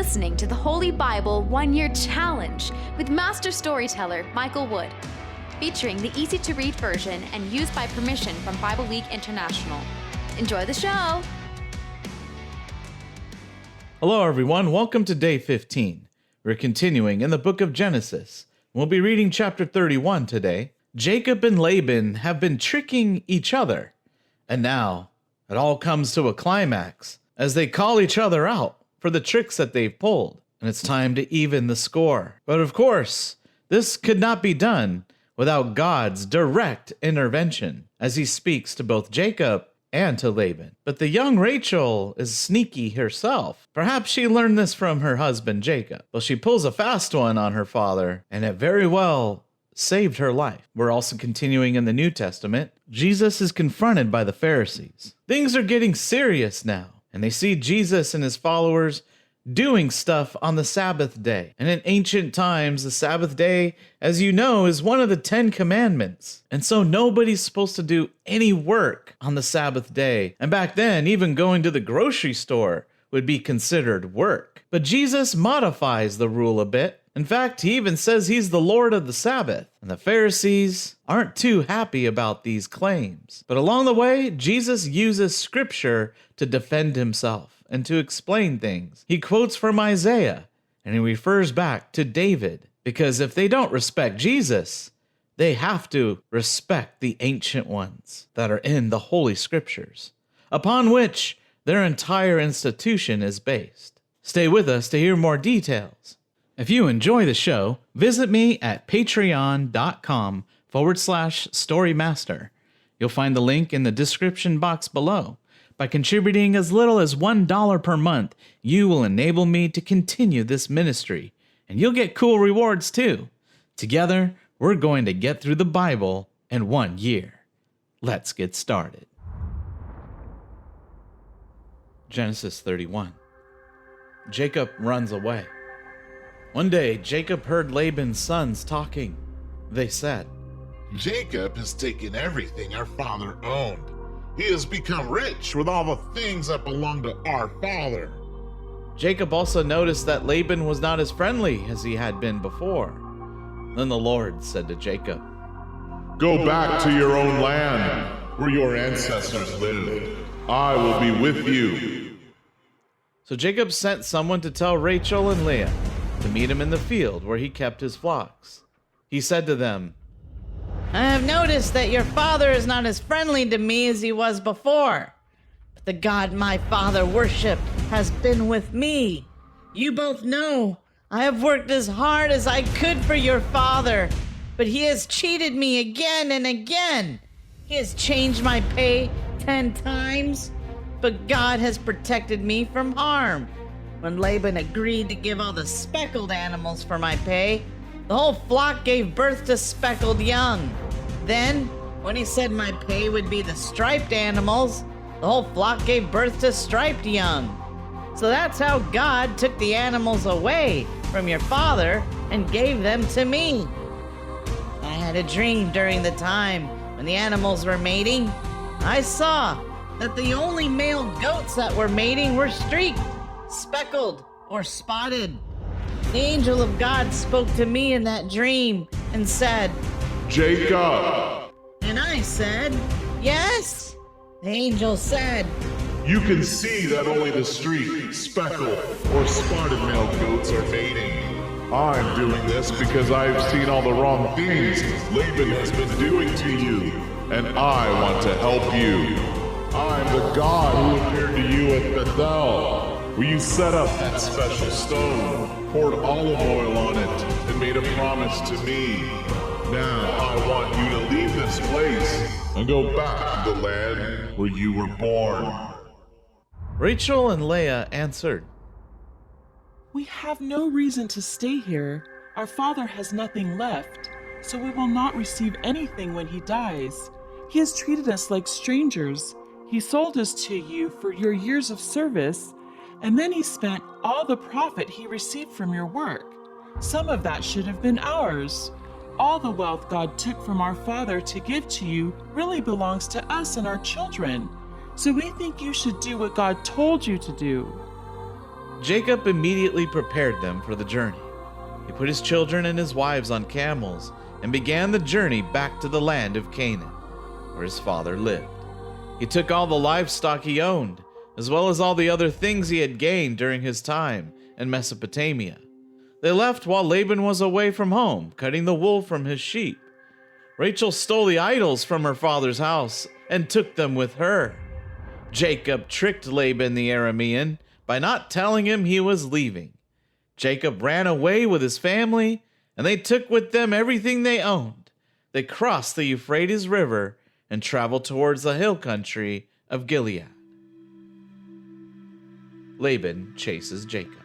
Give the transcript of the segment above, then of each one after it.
listening to the Holy Bible 1-Year Challenge with Master Storyteller Michael Wood, featuring the easy-to-read version and used by permission from Bible League International. Enjoy the show! Hello everyone, welcome to day 15. We're continuing in the book of Genesis. We'll be reading chapter 31 today. Jacob and Laban have been tricking each other, and now it all comes to a climax as they call each other out for the tricks that they've pulled, and it's time to even the score. But of course, this could not be done without God's direct intervention as he speaks to both Jacob and to Laban. But the young Rachel is sneaky herself. Perhaps she learned this from her husband Jacob. Well, she pulls a fast one on her father, and it very well saved her life. We're also continuing in the New Testament. Jesus is confronted by the Pharisees. Things are getting serious now, and they see Jesus and his followers doing stuff on the Sabbath day. And in ancient times, the Sabbath day, as you know, is one of the 10 commandments. And so nobody's supposed to do any work on the Sabbath day. And back then, even going to the grocery store would be considered work. But Jesus modifies the rule a bit. In fact, he even says he's the Lord of the Sabbath. And the Pharisees aren't too happy about these claims. But along the way, Jesus uses scripture to defend himself and to explain things. He quotes from Isaiah, and he refers back to David, because if they don't respect Jesus, they have to respect the ancient ones that are in the Holy Scriptures, upon which their entire institution is based. Stay with us to hear more details. If you enjoy the show, visit me at patreon.com/storymaster. You'll find the link in the description box below. By contributing as little as $1 per month, you will enable me to continue this ministry, and you'll get cool rewards too. Together, we're going to get through the Bible in 1 year. Let's get started. Genesis 31. Jacob runs away. One day, Jacob heard Laban's sons talking. They said, "Jacob has taken everything our father owned. He has become rich with all the things that belong to our father." Jacob also noticed that Laban was not as friendly as he had been before. Then the Lord said to Jacob, "Go back to your own land, where your ancestors lived. I will be with you." So Jacob sent someone to tell Rachel and Leah to meet him in the field where he kept his flocks. He said to them, "I have noticed that your father is not as friendly to me as he was before. But the God my father worshipped has been with me. You both know I have worked as hard as I could for your father, but he has cheated me again and again. He has changed my pay 10 times, but God has protected me from harm. When Laban agreed to give all the speckled animals for my pay, the whole flock gave birth to speckled young. Then, when he said my pay would be the striped animals, the whole flock gave birth to striped young. So that's how God took the animals away from your father and gave them to me. I had a dream during the time when the animals were mating. I saw that the only male goats that were mating were streaked, speckled, or spotted. The angel of God spoke to me in that dream and said, 'Jacob!' And I said, 'Yes.' The angel said, You can see that only the streaked, speckled, or spotted male goats are mating. I'm doing this because I've seen all the wrong things Laban has been doing to you, and I want to help you. I'm the God who appeared to you at Bethel, where you set up that special stone, poured olive oil on it, and made a promise to me. Now I want you to leave this place and go back to the land where you were born." Rachel and Leah answered, "We have no reason to stay here. Our father has nothing left, so we will not receive anything when he dies. He has treated us like strangers. He sold us to you for your years of service, and then he spent all the profit he received from your work. Some of that should have been ours. All the wealth God took from our father to give to you really belongs to us and our children. So we think you should do what God told you to do." Jacob immediately prepared them for the journey. He put his children and his wives on camels and began the journey back to the land of Canaan, where his father lived. He took all the livestock he owned, as well as all the other things he had gained during his time in Mesopotamia. They left while Laban was away from home, cutting the wool from his sheep. Rachel stole the idols from her father's house and took them with her. Jacob tricked Laban the Aramean by not telling him he was leaving. Jacob ran away with his family, and they took with them everything they owned. They crossed the Euphrates River and traveled towards the hill country of Gilead. Laban chases Jacob.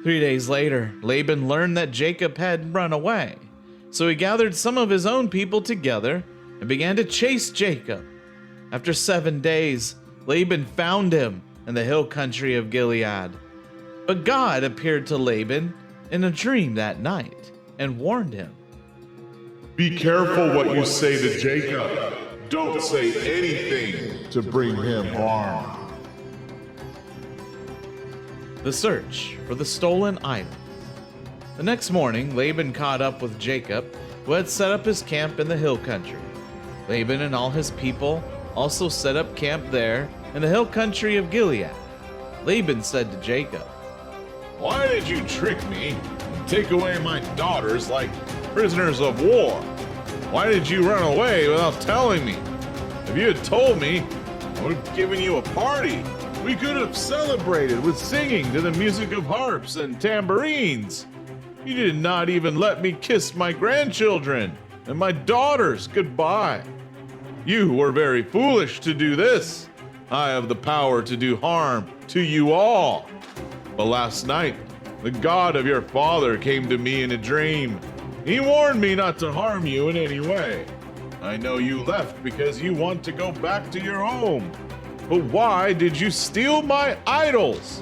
3 days later, Laban learned that Jacob had run away. So he gathered some of his own people together and began to chase Jacob. After 7 days, Laban found him in the hill country of Gilead. But God appeared to Laban in a dream that night and warned him. Be careful what you say to Jacob. Don't say anything to bring him harm. The search for the stolen idols. The next morning, Laban caught up with Jacob, who had set up his camp in the hill country. Laban and all his people also set up camp there in the hill country of Gilead. Laban said to Jacob, Why did you trick me and take away my daughters like prisoners of war? Why did you run away without telling me? If you had told me, I would have given you a party. We could have celebrated with singing to the music of harps and tambourines. You did not even let me kiss my grandchildren and my daughters goodbye. You were very foolish to do this. I have the power to do harm to you all. But last night, the God of your father came to me in a dream. He warned me not to harm you in any way. I know you left because you want to go back to your home. But why did you steal my idols?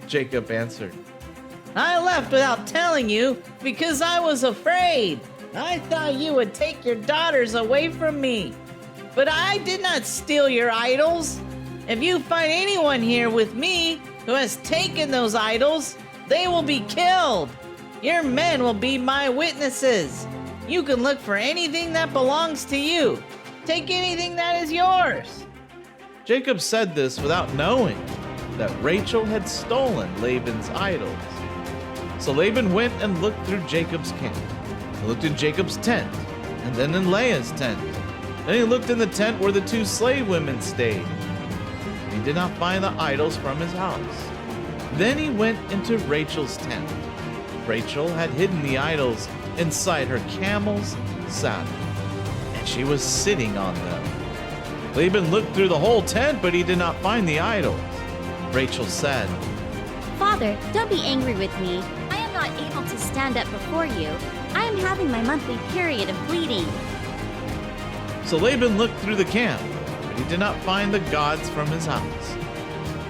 Jacob answered, I left without telling you because I was afraid. I thought you would take your daughters away from me. But I did not steal your idols. If you find anyone here with me who has taken those idols, they will be killed. Your men will be my witnesses. You can look for anything that belongs to you. Take anything that is yours. Jacob said this without knowing that Rachel had stolen Laban's idols. So Laban went and looked through Jacob's camp. He looked in Jacob's tent, and then in Leah's tent. Then he looked in the tent where the 2 slave women stayed. He did not find the idols from his house. Then he went into Rachel's tent. Rachel had hidden the idols inside her camel's saddle, and she was sitting on them. Laban looked through the whole tent, but he did not find the idols. Rachel said, Father, don't be angry with me. I am not able to stand up before you. I am having my monthly period of bleeding. So Laban looked through the camp, but he did not find the gods from his house.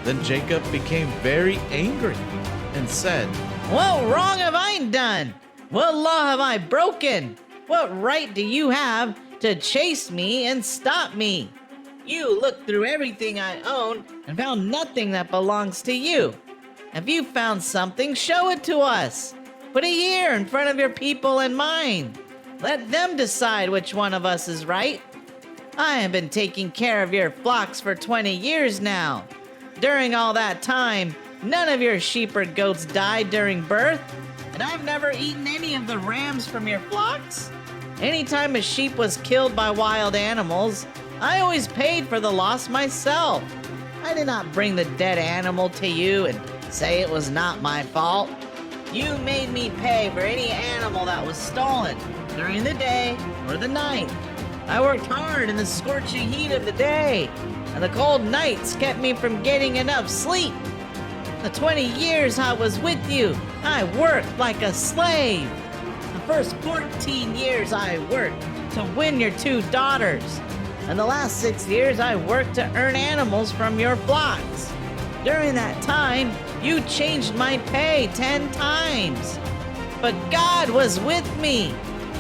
Then Jacob became very angry and said, What wrong have I done? What law have I broken? What right do you have to chase me and stop me? You looked through everything I own and found nothing that belongs to you. If you found something, show it to us. Put it here in front of your people and mine. Let them decide which one of us is right. I have been taking care of your flocks for 20 years now. During all that time, none of your sheep or goats died during birth, and I've never eaten any of the rams from your flocks. Anytime a sheep was killed by wild animals, I always paid for the loss myself. I did not bring the dead animal to you and say it was not my fault. You made me pay for any animal that was stolen during the day or the night. I worked hard in the scorching heat of the day, and the cold nights kept me from getting enough sleep. The 20 years I was with you, I worked like a slave. The first 14 years I worked to win your 2 daughters. And the last 6 years I worked to earn animals from your flocks. During that time, you changed my pay 10 times. But God was with me,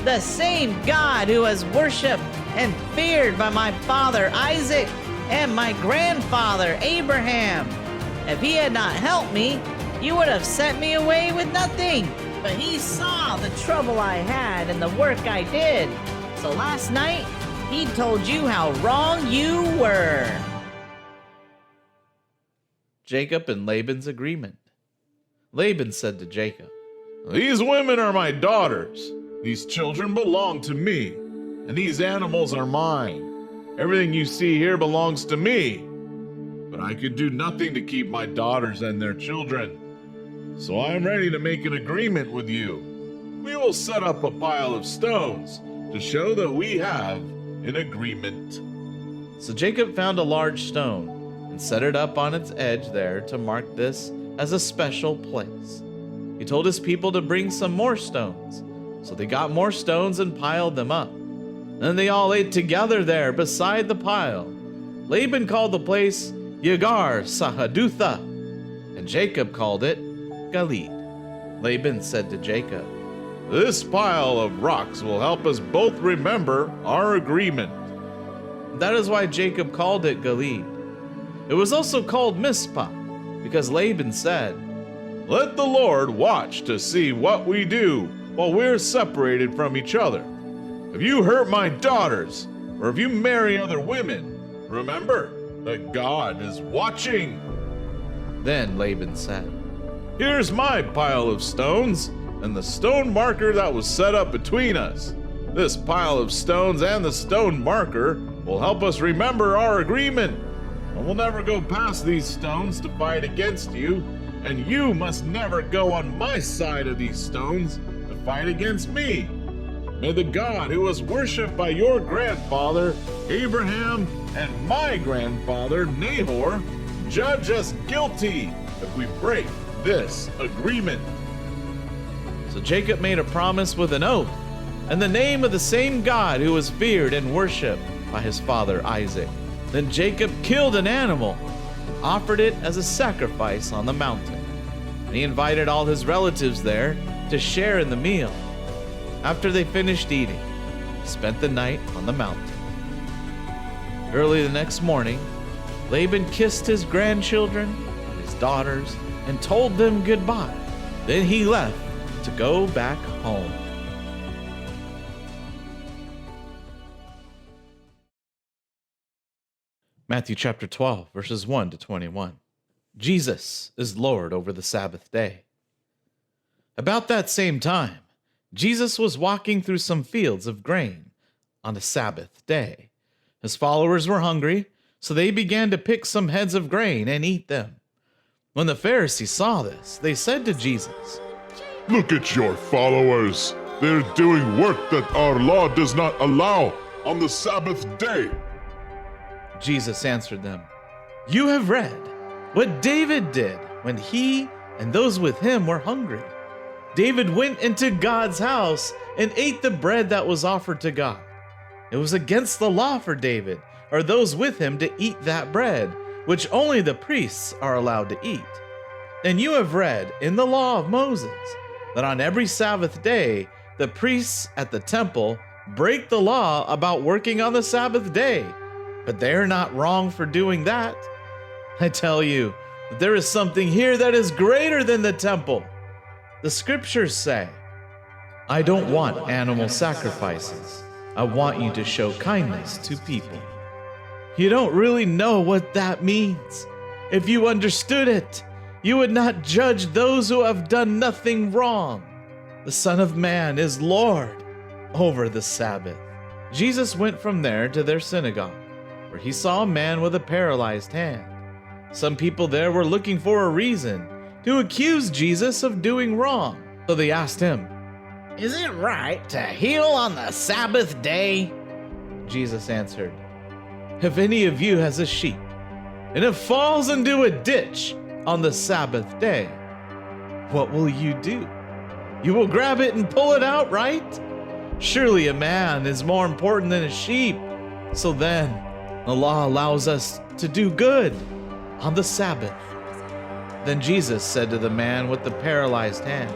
the same God who was worshipped and feared by my father Isaac and my grandfather Abraham. If he had not helped me, you would have sent me away with nothing. But he saw the trouble I had and the work I did. So last night, he told you how wrong you were. Jacob and Laban's agreement. Laban said to Jacob, "These women are my daughters. These children belong to me, and these animals are mine. Everything you see here belongs to me. But I could do nothing to keep my daughters and their children. So I am ready to make an agreement with you. We will set up a pile of stones to show that we have an agreement." So Jacob found a large stone and set it up on its edge there to mark this as a special place. He told his people to bring some more stones. So they got more stones and piled them up. Then they all ate together there beside the pile. Laban called the place Yagar Sahadutha, and Jacob called it Galeed. Laban said to Jacob, "This pile of rocks will help us both remember our agreement." That is why Jacob called it Galeed. It was also called Mizpah, because Laban said, "Let the Lord watch to see what we do while we're separated from each other. If you hurt my daughters, or if you marry other women, remember that God is watching." Then Laban said, "Here's my pile of stones and the stone marker that was set up between us. This pile of stones and the stone marker will help us remember our agreement. And we'll never go past these stones to fight against you, and you must never go on my side of these stones to fight against me. May the God who was worshipped by your grandfather, Abraham, and my grandfather, Nahor, judge us guilty if we break this agreement." So Jacob made a promise with an oath, and the name of the same God who was feared and worshipped by his father Isaac. Then Jacob killed an animal and offered it as a sacrifice on the mountain. And he invited all his relatives there to share in the meal. After they finished eating, he spent the night on the mountain. Early the next morning, Laban kissed his grandchildren and his daughters and told them goodbye. Then he left to go back home. Matthew chapter 12, verses 1 to 21. Jesus is Lord over the Sabbath day. About that same time, Jesus was walking through some fields of grain on a Sabbath day. His followers were hungry, so they began to pick some heads of grain and eat them. When the Pharisees saw this, they said to Jesus, Look at your followers. They're doing work that our law does not allow on the Sabbath day. Jesus answered them, You have read what David did when he and those with him were hungry. David went into God's house and ate the bread that was offered to God. It was against the law for David or those with him to eat that bread, which only the priests are allowed to eat. And you have read in the law of Moses that on every Sabbath day, the priests at the temple break the law about working on the Sabbath day. But they are not wrong for doing that. I tell you that there is something here that is greater than the temple. The scriptures say, I don't want animal sacrifices. I want you to show kindness to people. You don't really know what that means. If you understood it, you would not judge those who have done nothing wrong. The Son of Man is Lord over the Sabbath. Jesus went from there to their synagogue, where he saw a man with a paralyzed hand. Some people there were looking for a reason to accuse Jesus of doing wrong. So they asked him, Is it right to heal on the Sabbath day? Jesus answered, If any of you has a sheep, and it falls into a ditch on the Sabbath day, what will you do? You will grab it and pull it out, right? Surely a man is more important than a sheep. So then, the law allows us to do good on the Sabbath. Then Jesus said to the man with the paralyzed hand,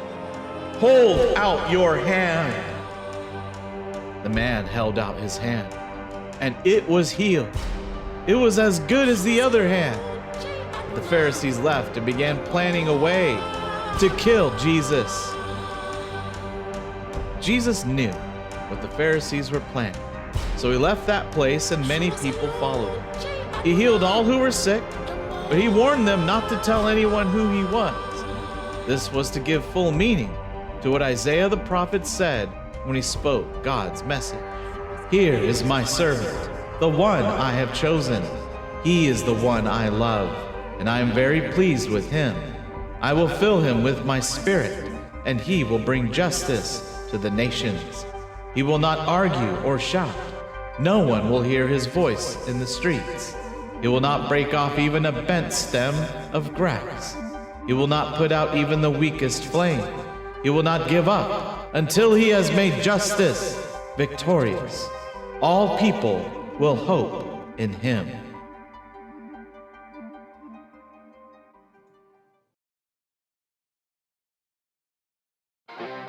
Hold out your hand. The man held out his hand, and it was healed. It was as good as the other hand. The Pharisees left and began planning a way to kill Jesus. Jesus knew what the Pharisees were planning, so he left that place and many people followed him. He healed all who were sick, but he warned them not to tell anyone who he was. This was to give full meaning to what Isaiah the prophet said when he spoke God's message. Here is my servant, the one I have chosen. He is the one I love, and I am very pleased with him. I will fill him with my spirit, and he will bring justice to the nations. He will not argue or shout. No one will hear his voice in the streets. He will not break off even a bent stem of grass. He will not put out even the weakest flame. He will not give up until he has made justice victorious. All people will hope in him.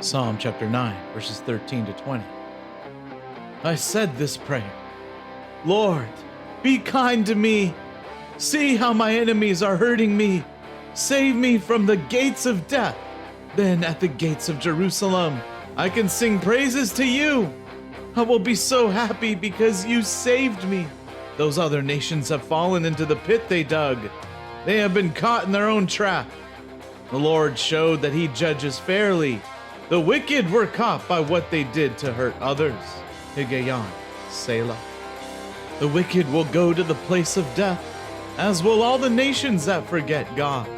Psalm chapter 9, verses 13 to 20. I said this prayer, Lord, be kind to me. See how my enemies are hurting me. Save me from the gates of death. Then at the gates of Jerusalem, I can sing praises to you. I will be so happy because you saved me. Those other nations have fallen into the pit they dug. They have been caught in their own trap. The Lord showed that he judges fairly. The wicked were caught by what they did to hurt others. Higayon, Selah. The wicked will go to the place of death, as will all the nations that forget God.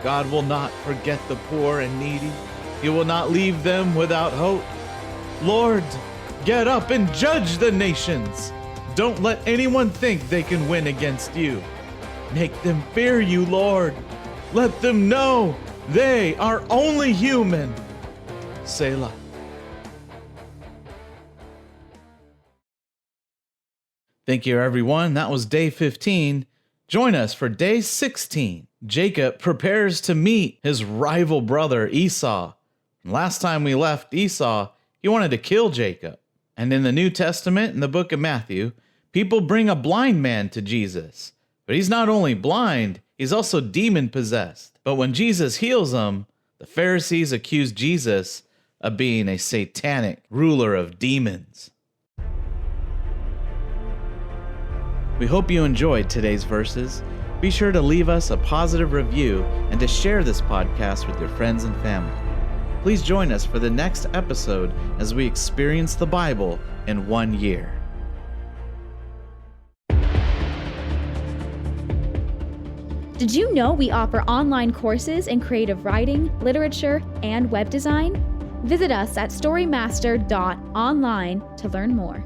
God will not forget the poor and needy. He will not leave them without hope. Lord, get up and judge the nations. Don't let anyone think they can win against you. Make them fear you, Lord. Let them know they are only human. Selah. Thank you, everyone. That was day 15. Join us for day 16. Jacob prepares to meet his rival brother Esau. Last time we left Esau, he wanted to kill Jacob. And in the New Testament, in the book of Matthew, people bring a blind man to Jesus. But he's not only blind, he's also demon-possessed. But when Jesus heals him, the Pharisees accuse Jesus of being a satanic ruler of demons. We hope you enjoyed today's verses. Be sure to leave us a positive review and to share this podcast with your friends and family. Please join us for the next episode as we experience the Bible in 1 year. Did you know we offer online courses in creative writing, literature, and web design? Visit us at storymaster.online to learn more.